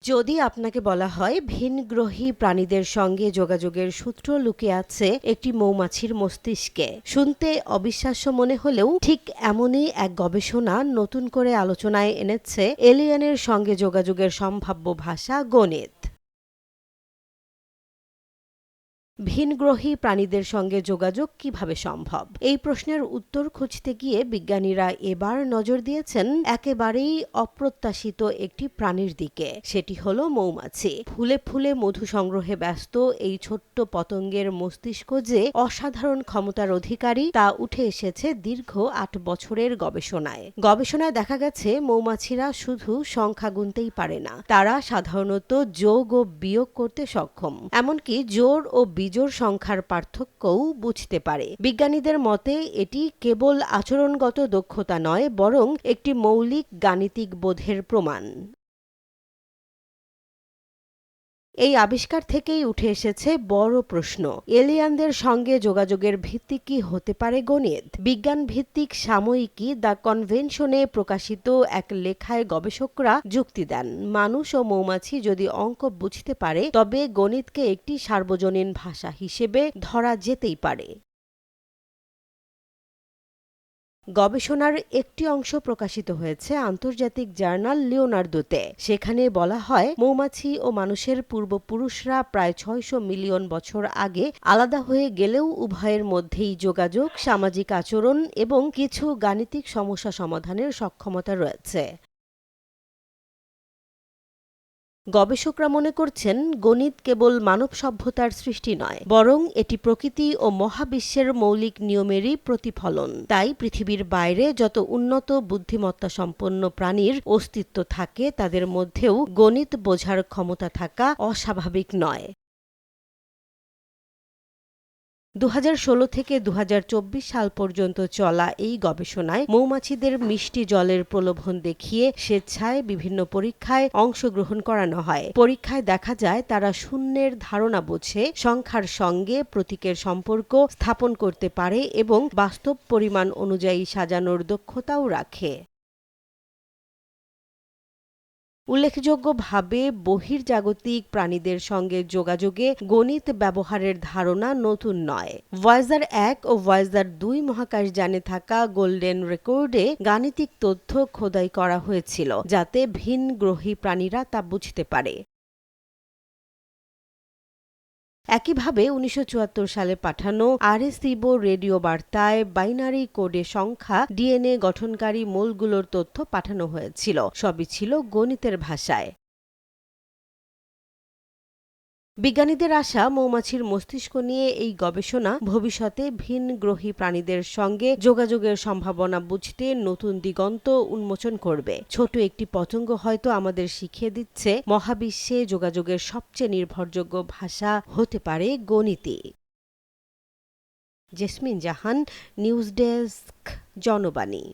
যদি আপনাকে বলা হয় ভিনগ্রহী প্রাণীদের সঙ্গে যোগাযোগের সূত্র লুকিয়ে আছে একটি মৌমাছির মস্তিষ্কে, শুনতে অবিশ্বাস্য মনে হলেও ঠিক এমনই এক গবেষণা নতুন করে আলোচনায় এনেছে এলিয়েনের সঙ্গে যোগাযোগের সম্ভাব্য ভাষা গণিত। ভিনগ্রহী প্রাণীদের সঙ্গে যোগাযোগ কিভাবে সম্ভব, এই প্রশ্নের উত্তর খুঁজতে গিয়ে বিজ্ঞানীরা এবার নজর দিয়েছেন একেবারেই অপ্রত্যাশিত একটি প্রাণীর দিকে। সেটি হলো মৌমাছি। ফুলে ফুলে মধু সংগ্রহে ব্যস্ত এই ছোট্ট পতঙ্গের মস্তিষ্ক যে অসাধারণ ক্ষমতার অধিকারী তা উঠে এসেছে দীর্ঘ ৮ বছরের গবেষণায় দেখা গেছে মৌমাছিরা শুধু সংখ্যা গুনতেই পারে না, তারা সাধারণত যোগ ও বিয়োগ করতে সক্ষম, এমনকি জোড় ও বিজোড় সংখ্যার পার্থক্যও বুঝতে পারে। বিজ্ঞানীদের মতে এটি কেবল আচরণগত দক্ষতা নয়, বরং একটি মৌলিক গাণিতিক বোধের প্রমাণ। এই আবিষ্কার থেকেই উঠে এসেছে বড় প্রশ্ন, এলিয়ানদের সঙ্গে যোগাযোগের ভিত্তি কি হতে পারে গণিত? বিজ্ঞান ভিত্তিক সাময়িকী দ্য কনভেনশনে প্রকাশিত এক লেখায় গবেষকরা যুক্তি দেন, মানুষ ও মৌমাছি যদি অঙ্ক বুঝতে পারে তবে গণিতকে একটি সার্বজনীন ভাষা হিসেবে ধরা যেতেই পারে। গবেষণার একটি অংশ প্রকাশিত হয়েছে আন্তর্জাতিক জার্নাল লিওনার্দোতে। সেখানে বলা হয় মৌমাছি ও মানুষের পূর্বপুরুষরা প্রায় ৬০০ মিলিয়ন বছর আগে আলাদা হয়ে গেলেও উভয়ের মধ্যেই যোগাযোগ, সামাজিক আচরণ এবং কিছু গাণিতিক সমস্যা সমাধানের সক্ষমতা রয়েছে। গবেষকরা মনে করছেন গণিত কেবল মানব সভ্যতার সৃষ্টি নয়, বরং এটি প্রকৃতি ও মহাবিশ্বের মৌলিক নিয়মেরই প্রতিফলন। তাই পৃথিবীর বাইরে যত উন্নত বুদ্ধিমত্তা সম্পন্ন প্রাণীর অস্তিত্ব থাকে, তাদের মধ্যেও গণিত বোঝার ক্ষমতা থাকা অস্বাভাবিক নয়। ২০১৬ থেকে ২০২৪ সাল পর্যন্ত চলা এই গবেষণায় মৌমাছিদের মিষ্টি জলের প্রলোভন দেখিয়ে স্বেচ্ছায় বিভিন্ন পরীক্ষায় অংশগ্রহণ করানো হয়। পরীক্ষায় দেখা যায় তারা শূন্যের ধারণা বোঝে, সংখ্যার সঙ্গে প্রতীকের সম্পর্ক স্থাপন করতে পারে এবং বাস্তব পরিমাণ অনুযায়ী সাজানোর দক্ষতাও রাখে। উল্লেখযোগ্যভাবে বহির্জাগতিক প্রাণীদের সঙ্গে যোগাযোগে গণিত ব্যবহারের ধারণা নতুন নয়। ভয়েজার ১ ও ভয়েজার ২ মহাকাশযানে থাকা গোল্ডেন রেকর্ডে গাণিতিক তথ্য খোদাই করা হয়েছিল, যাতে ভিনগ্রহী প্রাণীরা তা বুঝতে পারে। একইভাবে ১৯৭৪ সালে পাঠানো আরেসিবো রেডিও বার্তায় বাইনারি কোডে সংখ্যা, ডিএনএ গঠনকারী মৌলগুলোর তথ্য পাঠানো হয়েছিল। সবই ছিল গণিতের ভাষায়। বিজ্ঞানীদের আশা মৌমাছির মস্তিষ্ক নিয়ে এই গবেষণা ভবিষ্যতে ভিনগ্রহী প্রাণীদের সঙ্গে যোগাযোগের সম্ভাবনা বুঝতে নতুন দিগন্ত উন্মোচন করবে। ছোট একটি পতঙ্গ হয়তো আমাদের শিখিয়ে দিচ্ছে মহাবিশ্বে যোগাযোগের সবচেয়ে নির্ভরযোগ্য ভাষা হতে পারে গণিতই। জেসমিন জাহান, নিউজ ডেস্ক, জনবাণী।